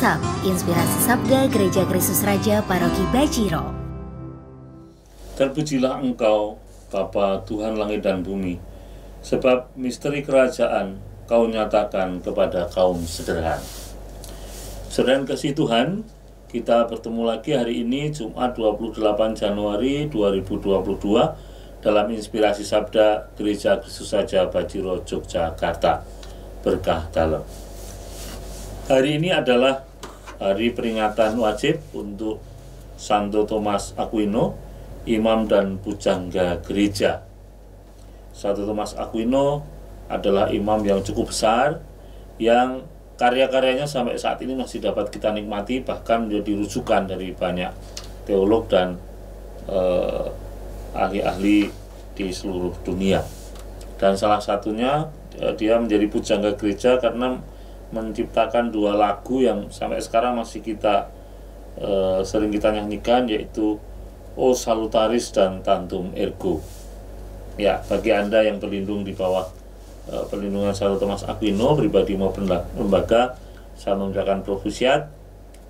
WhatsApp Inspirasi Sabda Gereja Kristus Raja Paroki Bajiro. Terpujilah Engkau, Bapa Tuhan langit dan bumi, sebab misteri kerajaan Kau nyatakan kepada kaum sederhana. Saudara kasih Tuhan, kita bertemu lagi hari ini Jumat 28 Januari 2022 dalam Inspirasi Sabda Gereja Kristus Raja Bajiro Yogyakarta. Berkah dalam. Hari ini adalah hari peringatan wajib untuk Santo Thomas Aquino, imam dan pujangga gereja. Santo Thomas Aquino adalah imam yang cukup besar, yang karya-karyanya sampai saat ini masih dapat kita nikmati, bahkan menjadi rujukan dari banyak teolog dan ahli-ahli di seluruh dunia. Dan salah satunya dia menjadi pujangga gereja karena menciptakan dua lagu yang sampai sekarang masih kita sering kita nyanyikan, yaitu O Salutaris dan Tantum Ergo. Ya, bagi Anda yang berlindung di bawah perlindungan Santo Thomas Aquino, pribadi maupun lembaga, saya mengucapkan propesiat.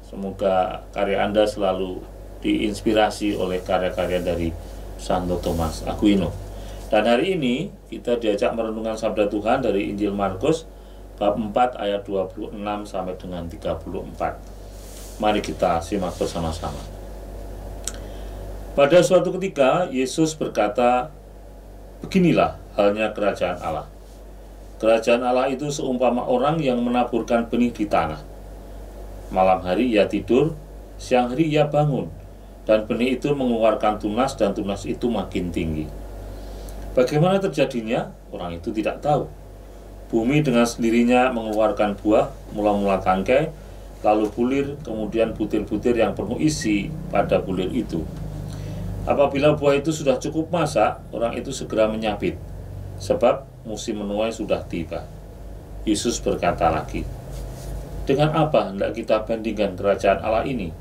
Semoga karya Anda selalu diinspirasi oleh karya-karya dari Santo Thomas Aquino. Dan hari ini kita diajak merenungkan sabda Tuhan dari Injil Markus bab 4 ayat 26 sampai dengan 34. Mari kita simak bersama-sama. Pada suatu ketika Yesus berkata, "Beginilah halnya kerajaan Allah. Kerajaan Allah itu seumpama orang yang menaburkan benih di tanah. Malam hari ia tidur, siang hari ia bangun, dan benih itu mengeluarkan tunas, dan tunas itu makin tinggi. Bagaimana terjadinya? Orang itu tidak tahu. Bumi dengan sendirinya mengeluarkan buah, mula-mula tangkai, lalu bulir, kemudian butir-butir yang penuh isi pada bulir itu. Apabila buah itu sudah cukup masak, orang itu segera menyabit, sebab musim menuai sudah tiba." Yesus berkata lagi, "Dengan apa hendak kita bandingkan kerajaan Allah ini?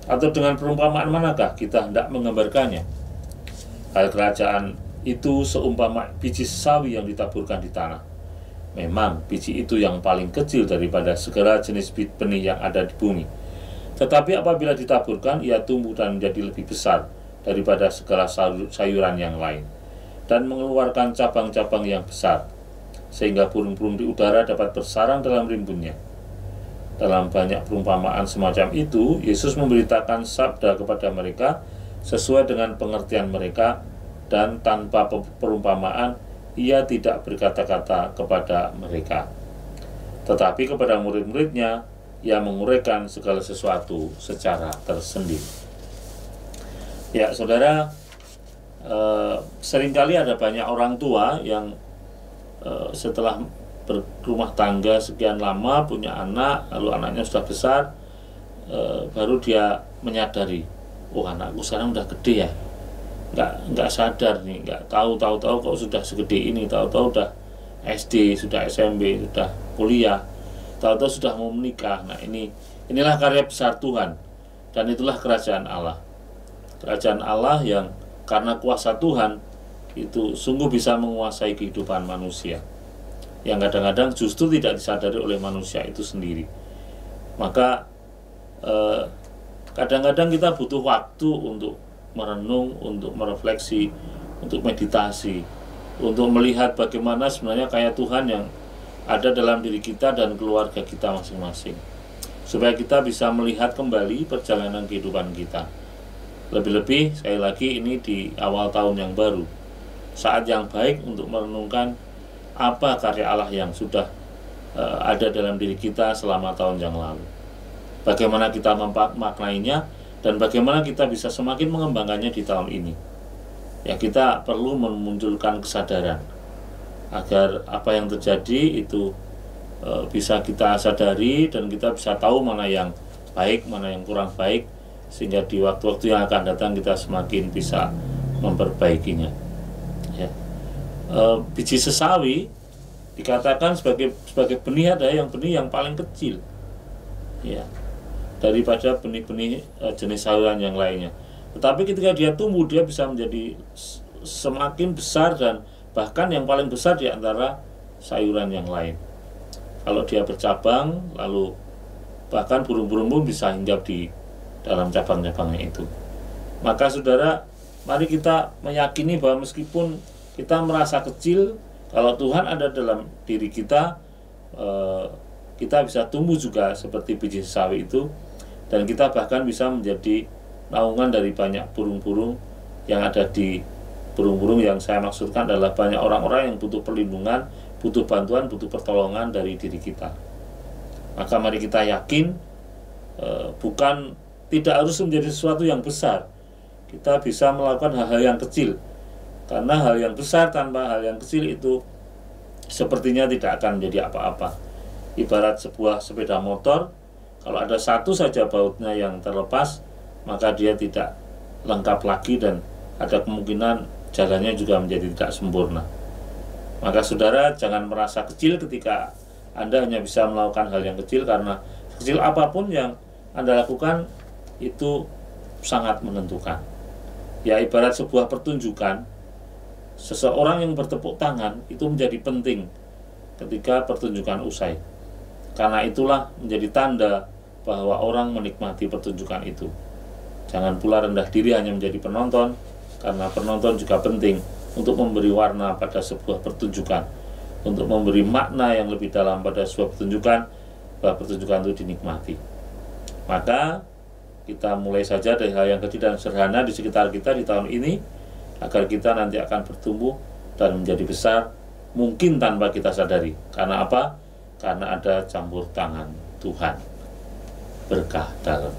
Atau dengan perumpamaan manakah kita hendak menggambarkannya? Hal kerajaan itu seumpama biji sawi yang ditaburkan di tanah. Memang biji itu yang paling kecil daripada segala jenis benih yang ada di bumi. Tetapi apabila ditaburkan, ia tumbuh dan menjadi lebih besar daripada segala sayuran yang lain, dan mengeluarkan cabang-cabang yang besar, sehingga burung-burung di udara dapat bersarang dalam rimbunnya." Dalam banyak perumpamaan semacam itu, Yesus memberitakan sabda kepada mereka sesuai dengan pengertian mereka, dan tanpa perumpamaan ia tidak berkata-kata kepada mereka. Tetapi kepada murid-muridnya ia menguraikan segala sesuatu secara tersendiri. Ya, saudara, seringkali ada banyak orang tua yang setelah berumah tangga sekian lama, punya anak, lalu anaknya sudah besar, baru dia menyadari, "Oh, anakku sekarang udah gede ya, nggak sadar nih, nggak tahu kok sudah segede ini, tahu-tahu udah SD, sudah SMP, sudah kuliah, tahu-tahu sudah mau menikah." Nah, inilah karya besar Tuhan, dan itulah kerajaan Allah. Kerajaan Allah yang karena kuasa Tuhan itu sungguh bisa menguasai kehidupan manusia, yang kadang-kadang justru tidak disadari oleh manusia itu sendiri. Maka kadang-kadang kita butuh waktu untuk merenung, untuk merefleksi, untuk meditasi, untuk melihat bagaimana sebenarnya karya Tuhan yang ada dalam diri kita dan keluarga kita masing-masing, supaya kita bisa melihat kembali perjalanan kehidupan kita. Lebih-lebih, sekali lagi, ini di awal tahun yang baru, saat yang baik untuk merenungkan apa karya Allah yang sudah ada dalam diri kita selama tahun yang lalu, bagaimana kita memaknainya, dan bagaimana kita bisa semakin mengembangkannya di tahun ini. Ya, kita perlu memunculkan kesadaran agar apa yang terjadi itu bisa kita sadari, dan kita bisa tahu mana yang baik, mana yang kurang baik, sehingga di waktu-waktu yang akan datang kita semakin bisa memperbaikinya. Ya. Biji sesawi dikatakan sebagai benih, ada yang benih yang paling kecil, ya, daripada benih-benih jenis sayuran yang lainnya. Tetapi ketika dia tumbuh, dia bisa menjadi semakin besar, dan bahkan yang paling besar di antara sayuran yang lain. Kalau dia bercabang, lalu bahkan burung-burung pun bisa hinggap di dalam cabang-cabangnya itu. Maka saudara, mari kita meyakini bahwa meskipun kita merasa kecil, kalau Tuhan ada dalam diri kita, kita bisa tumbuh juga seperti biji sawi itu, dan kita bahkan bisa menjadi naungan dari banyak burung-burung yang ada di burung-burung yang saya maksudkan adalah banyak orang-orang yang butuh perlindungan, butuh bantuan, butuh pertolongan dari diri kita. Maka mari kita yakin, bukan tidak harus menjadi sesuatu yang besar. Kita bisa melakukan hal-hal yang kecil, karena hal yang besar tanpa hal yang kecil itu sepertinya tidak akan menjadi apa-apa. Ibarat sebuah sepeda motor, kalau ada satu saja bautnya yang terlepas, maka dia tidak lengkap lagi dan ada kemungkinan jalannya juga menjadi tidak sempurna. Maka saudara, jangan merasa kecil ketika Anda hanya bisa melakukan hal yang kecil, karena kecil apapun yang Anda lakukan itu sangat menentukan. Ya, ibarat sebuah pertunjukan, seseorang yang bertepuk tangan itu menjadi penting ketika pertunjukan usai. Karena itulah menjadi tanda bahwa orang menikmati pertunjukan itu. Jangan pula rendah diri hanya menjadi penonton, karena penonton juga penting untuk memberi warna pada sebuah pertunjukan, untuk memberi makna yang lebih dalam pada sebuah pertunjukan, bahwa pertunjukan itu dinikmati. Maka kita mulai saja dari hal yang kecil dan sederhana di sekitar kita di tahun ini, agar kita nanti akan bertumbuh dan menjadi besar, mungkin tanpa kita sadari. Karena apa? Karena ada campur tangan Tuhan. Berkah dalam